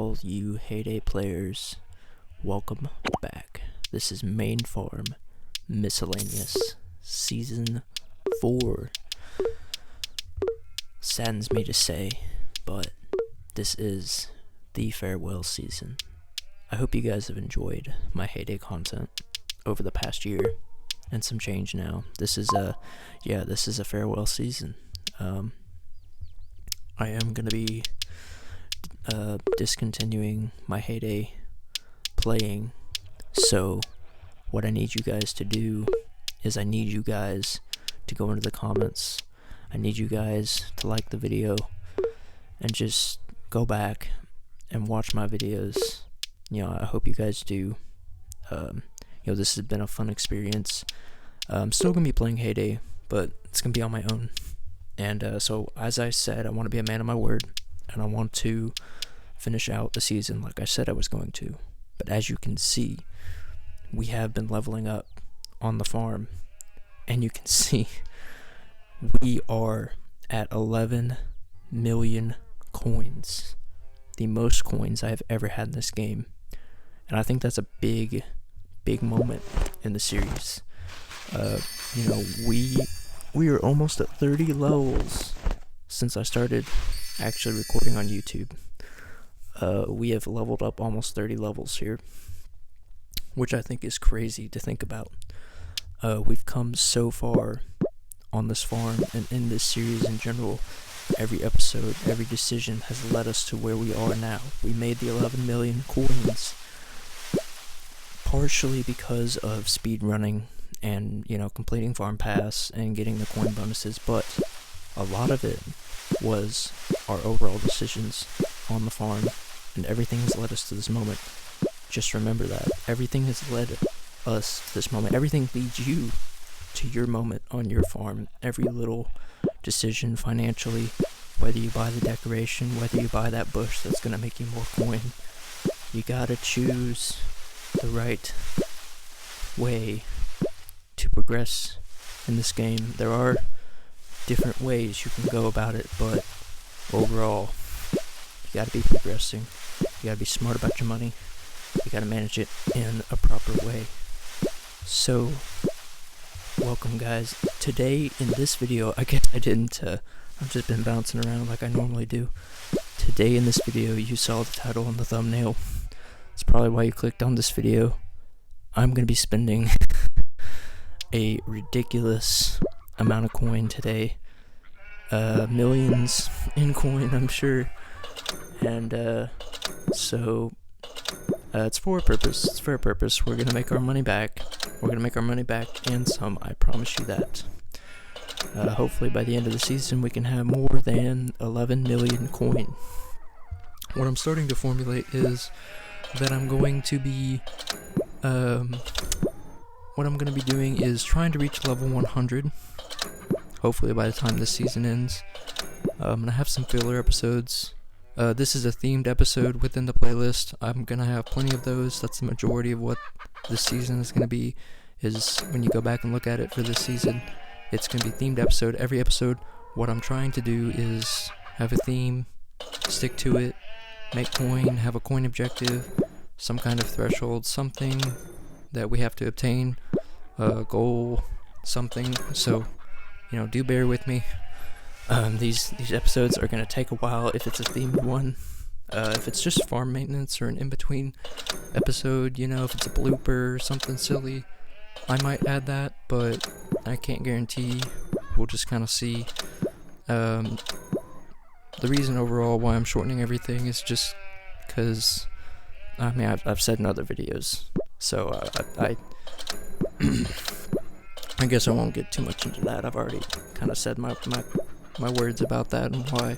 all you Hayday players, welcome back. This is Main Farm Miscellaneous Season 4. Saddens me to say, but this is the farewell season. I hope you guys have enjoyed my Hayday content over the past year and some change now. This is a farewell season. I am gonna be discontinuing my Hayday playing, so what I need you guys to do is I need you guys to go into the comments. I need you guys to like the video and just go back and watch my videos. I hope you guys do. This has been a fun experience. I'm still gonna be playing Hayday, but it's gonna be on my own. And so, as I said, I want to be a man of my word, and I want to finish out the season like I said I was going to. But as you can see, we have been leveling up on the farm, and you can see we are at 11 million coins. The most coins I have ever had in this game. And I think that's a big moment in the series. We are almost at 30 levels since I started actually recording on YouTube. We have leveled up almost 30 levels here, which I think is crazy to think about. We've come so far on this farm and in this series in general. Every episode, every decision has led us to where we are now. We made the 11 million coins partially because of speed running and completing farm pass and getting the coin bonuses, but a lot of it was our overall decisions on the farm, and everything has led us to this moment. Just remember that everything has led us to this moment. Everything leads you to your moment on your farm. Every little decision financially, whether you buy the decoration, whether you buy that bush that's gonna make you more coin, you gotta choose the right way to progress in this game. There are different ways you can go about it, but overall, you gotta be progressing. You gotta be smart about your money. You gotta manage it in a proper way. So, welcome guys. Today in this video, I guess I've just been bouncing around like I normally do. Today in this video, you saw the title and the thumbnail. It's probably why you clicked on this video. I'm gonna be spending a ridiculous amount of coin today. Millions in coin, I'm sure. And so it's for a purpose. It's for a purpose. We're gonna make our money back. We're gonna make our money back and some. I promise you that. Hopefully by the end of the season we can have more than 11 million coin. What I'm starting to formulate is that I'm going to be doing is trying to reach level 100. Hopefully by the time this season ends. I'm gonna have some filler episodes. This is a themed episode within the playlist. I'm gonna have plenty of those. That's the majority of what this season is gonna be. Is when you go back and look at it for this season, it's gonna be themed episode. Every episode, what I'm trying to do is have a theme, stick to it, make coin, have a coin objective, some kind of threshold, something that we have to obtain, a goal, something. So, do bear with me. These episodes are going to take a while if it's a themed one. If it's just farm maintenance or an in-between episode, if it's a blooper or something silly, I might add that, but I can't guarantee. We'll just kind of see. The reason overall why I'm shortening everything is just because, I've said in other videos, so I guess I won't get too much into that. I've already kind of said my words about that and why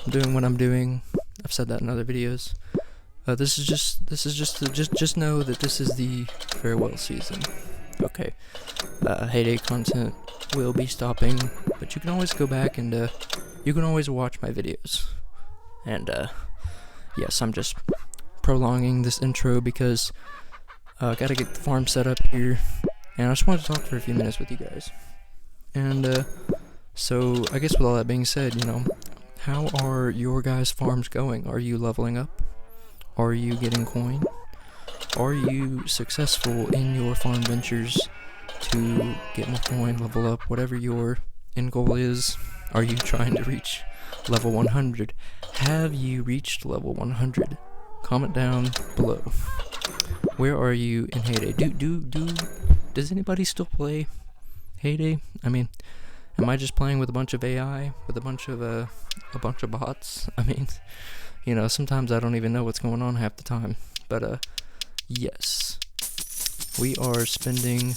I'm doing what I'm doing. I've said that in other videos. Just know that this is the farewell season. Okay. Hayday content will be stopping, but you can always go back and you can always watch my videos. And yes, I'm just prolonging this intro because I gotta get the farm set up here, and I just wanted to talk for a few minutes with you guys. And so I guess with all that being said, how are your guys' farms going? Are you leveling up? Are you getting coin? Are you successful in your farm ventures to get more coin, level up, whatever your end goal is? Are you trying to reach level 100? Have you reached level 100? Comment down below. Where are you in Hayday? Does anybody still play Hayday? I mean, am I just playing with a bunch of AI, with a bunch of bots? I mean, you know, sometimes I don't even know what's going on half the time. But yes, we are spending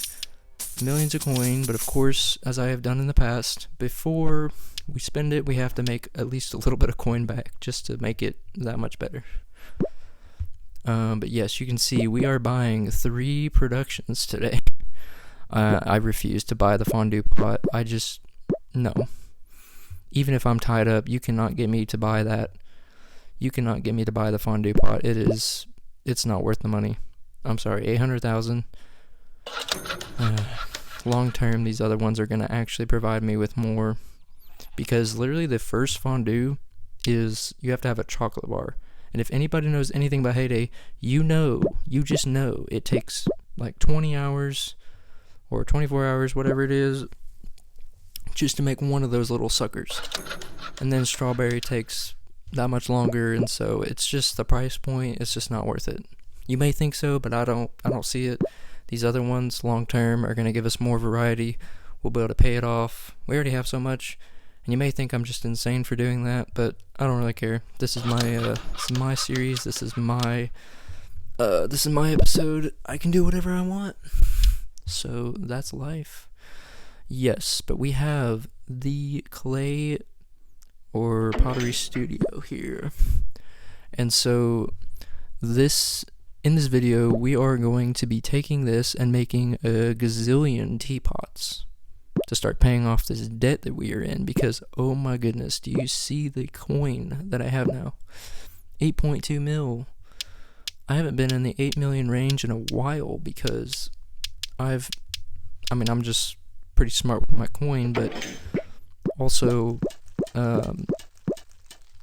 millions of coin, but of course, as I have done in the past, before we spend it, we have to make at least a little bit of coin back just to make it that much better. But yes, you can see we are buying 3 productions today. I refuse to buy the fondue pot. No. Even if I'm tied up, you cannot get me to buy that. You cannot get me to buy the fondue pot. It's not worth the money. I'm sorry, 800,000. Long term, these other ones are going to actually provide me with more. Because literally the first fondue is, you have to have a chocolate bar. And if anybody knows anything about Hayday, you just know it takes like 20 hours or 24 hours, whatever it is, just to make one of those little suckers. And then strawberry takes that much longer, and so it's just the price point, it's just not worth it. You may think so, but I don't see it. These other ones, long term, are going to give us more variety. We'll be able to pay it off. We already have so much. And you may think I'm just insane for doing that, but I don't really care. This is my series. This is my episode. I can do whatever I want. So that's life. Yes, but we have the clay or pottery studio here. And so in this video, we are going to be taking this and making a gazillion teapots to start paying off this debt that we are in, because oh my goodness, do you see the coin that I have now? 8.2 mil. I haven't been in the 8 million range in a while because I'm just pretty smart with my coin, but also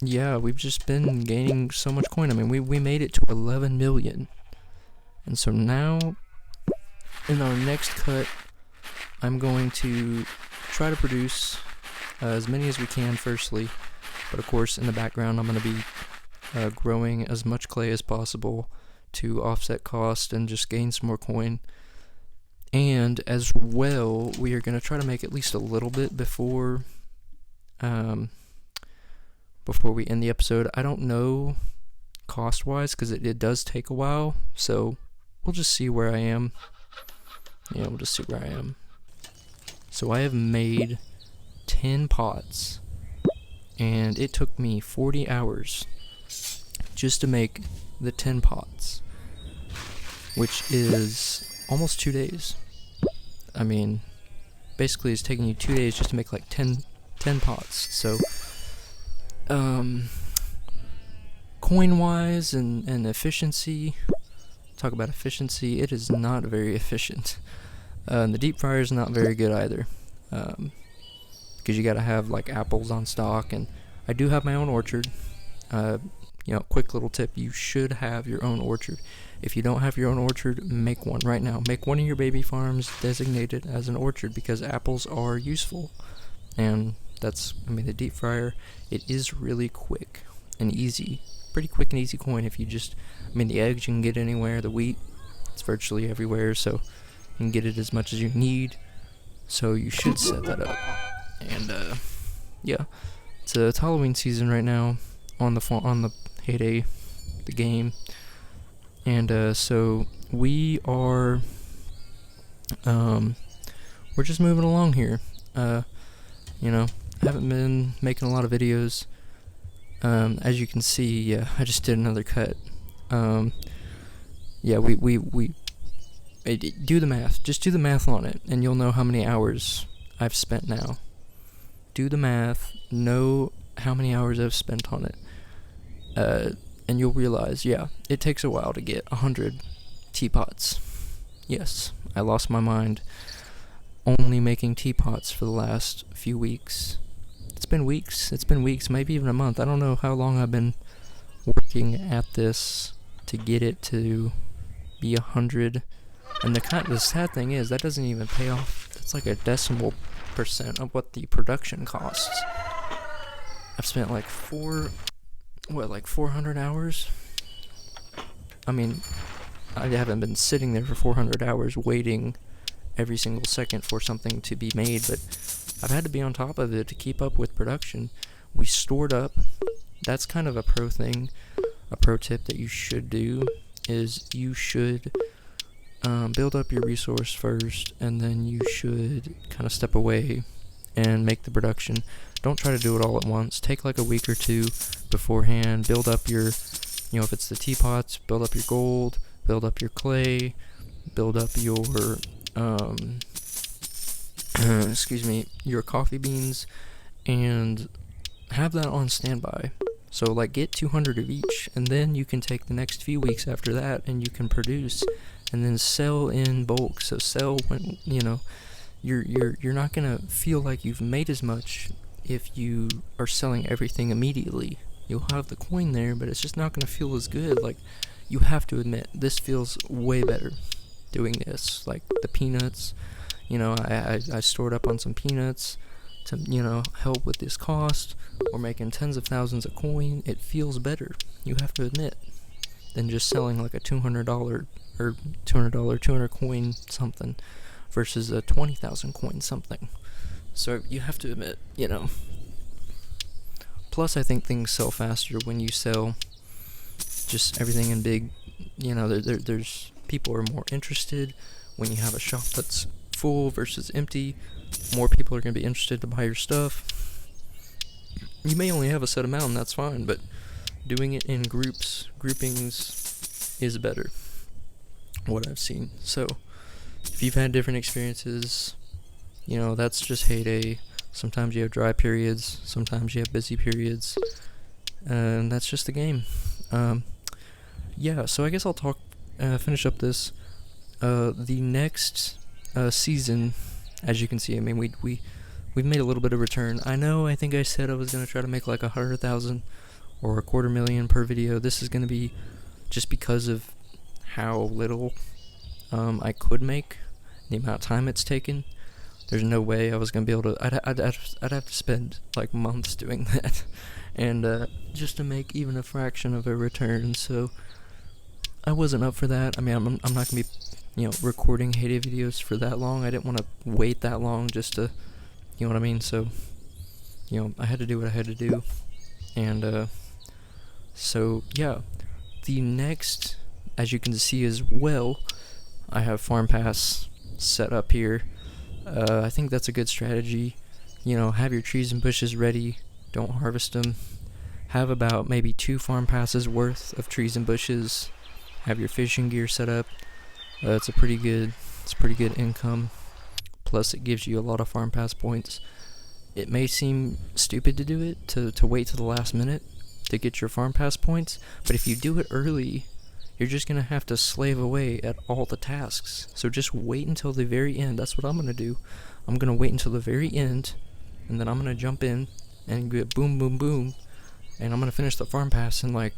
yeah, we've just been gaining so much coin. I mean, we made it to 11 million. And so now in our next cut, I'm going to try to produce as many as we can firstly, but of course in the background I'm going to be growing as much clay as possible to offset cost and just gain some more coin. And as well, we are going to try to make at least a little bit before we end the episode. I don't know cost wise because it does take a while, so we'll just see where I am. Yeah, we'll just see where I am. So I have made 10 pots, and it took me 40 hours just to make the 10 pots, which is almost 2 days. I mean, basically it's taking you 2 days just to make like 10 pots. So, coin-wise and efficiency, talk about efficiency, it is not very efficient. The deep fryer is not very good either, because you gotta have like apples on stock, and I do have my own orchard. Quick little tip, you should have your own orchard. If you don't have your own orchard, make one right now. Make one of your baby farms designated as an orchard, because apples are useful. And the deep fryer, it is really quick and easy. Pretty quick and easy coin if you just, the eggs you can get anywhere, the wheat, it's virtually everywhere, so you can get it as much as you need. So you should set that up. And yeah, it's Halloween season right now on the Hayday, the game. And so we are we're just moving along here. I haven't been making a lot of videos. As you can see, yeah, I just did another cut. Yeah, we do the math. Just do the math on it, and you'll know how many hours I've spent now. Do the math, know how many hours I've spent on it, and you'll realize, yeah, it takes a while to get 100 teapots. Yes, I lost my mind only making teapots for the last few weeks. It's been weeks, maybe even a month. I don't know how long I've been working at this to get it to be 100. And the sad thing is that doesn't even pay off. That's like a decimal % of what the production costs. I've spent like 400 hours. I mean, I haven't been sitting there for 400 hours waiting every single second for something to be made, but I've had to be on top of it to keep up with production. We stored up. That's kind of a pro thing. A pro tip that you should do is you should build up your resource first, and then you should kind of step away and make the production. Don't try to do it all at once. Take like a week or two beforehand. Build up your, if it's the teapots, build up your gold, build up your clay, build up your, your coffee beans, and have that on standby. So like get 200 of each, and then you can take the next few weeks after that and you can produce and then sell in bulk. So sell when, you're not going to feel like you've made as much if you are selling everything immediately. You'll have the coin there, but it's just not going to feel as good. Like, you have to admit, this feels way better doing this. Like the peanuts, I stored up on some peanuts to, help with this cost. Or making tens of thousands of coin. It feels better, you have to admit, than just selling like a $200 or $200 coin something versus a 20,000 coin something. So you have to admit, Plus, I think things sell faster when you sell just everything in big. There's people are more interested when you have a shop that's full versus empty. More people are going to be interested to buy your stuff. You may only have a set amount, and that's fine, but doing it in groupings is better, what I've seen. So, if you've had different experiences, that's just heyday. Sometimes you have dry periods, sometimes you have busy periods, and that's just the game. So I guess I'll finish up this. The next season, as you can see, I mean, we've made a little bit of return. I think I said I was going to try to make like 100,000 or $250,000 per video. This is going to be just because of how little I could make, the amount of time it's taken. There's no way I was going to be able to, I'd have to spend like months doing that, and just to make even a fraction of a return, so I wasn't up for that. I mean, I'm not going to be, recording heyday videos for that long. I didn't want to wait that long just to, you know what I mean? So, I had to do what I had to do. And, the next, as you can see as well, I have Farm Pass set up here. I think that's a good strategy. Have your trees and bushes ready. Don't harvest them. Have about maybe 2 Farm Passes worth of trees and bushes. Have your fishing gear set up. It's pretty good income. Plus, it gives you a lot of Farm Pass points. It may seem stupid to do it, to wait till the last minute to get your Farm Pass points, but if you do it early, you're just going to have to slave away at all the tasks. So just wait until the very end. That's what I'm going to do. I'm going to wait until the very end, and then I'm going to jump in and get boom, boom, boom, and I'm going to finish the Farm Pass in like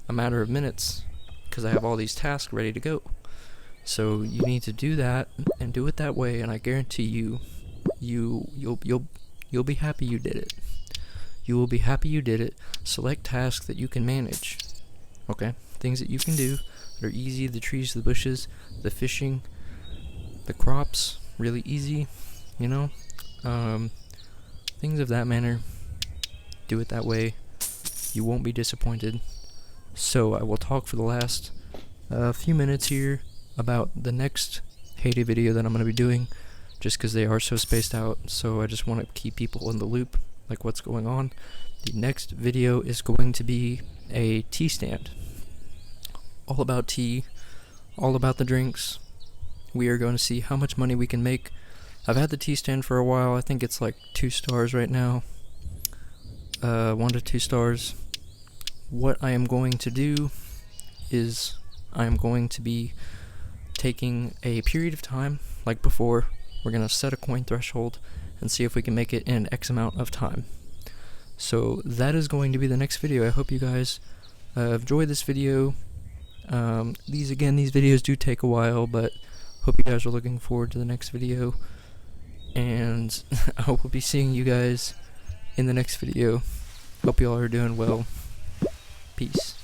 a matter of minutes, because I have all these tasks ready to go. So you need to do that and do it that way, and I guarantee you'll be happy you did it. You will be happy you did it. Select tasks that you can manage. Okay? Things that you can do that are easy. The trees, the bushes, the fishing, the crops, really easy. Things of that manner. Do it that way. You won't be disappointed. So I will talk for the last few minutes here about the next heyday video that I'm going to be doing, just because they are so spaced out. So I just want to keep people in the loop, like what's going on. The next video is going to be a tea stand. All about tea, all about the drinks. We are going to see how much money we can make. I've had the tea stand for a while. I think it's like 2 stars right now. 1 to 2 stars. What I am going to do is I am going to be taking a period of time, like before. We're going to set a coin threshold and see if we can make it in X amount of time. So that is going to be the next video. I hope you guys enjoyed this video. These videos do take a while, but hope you guys are looking forward to the next video, and I hope we'll be seeing you guys in the next video. Hope you all are doing well. Peace.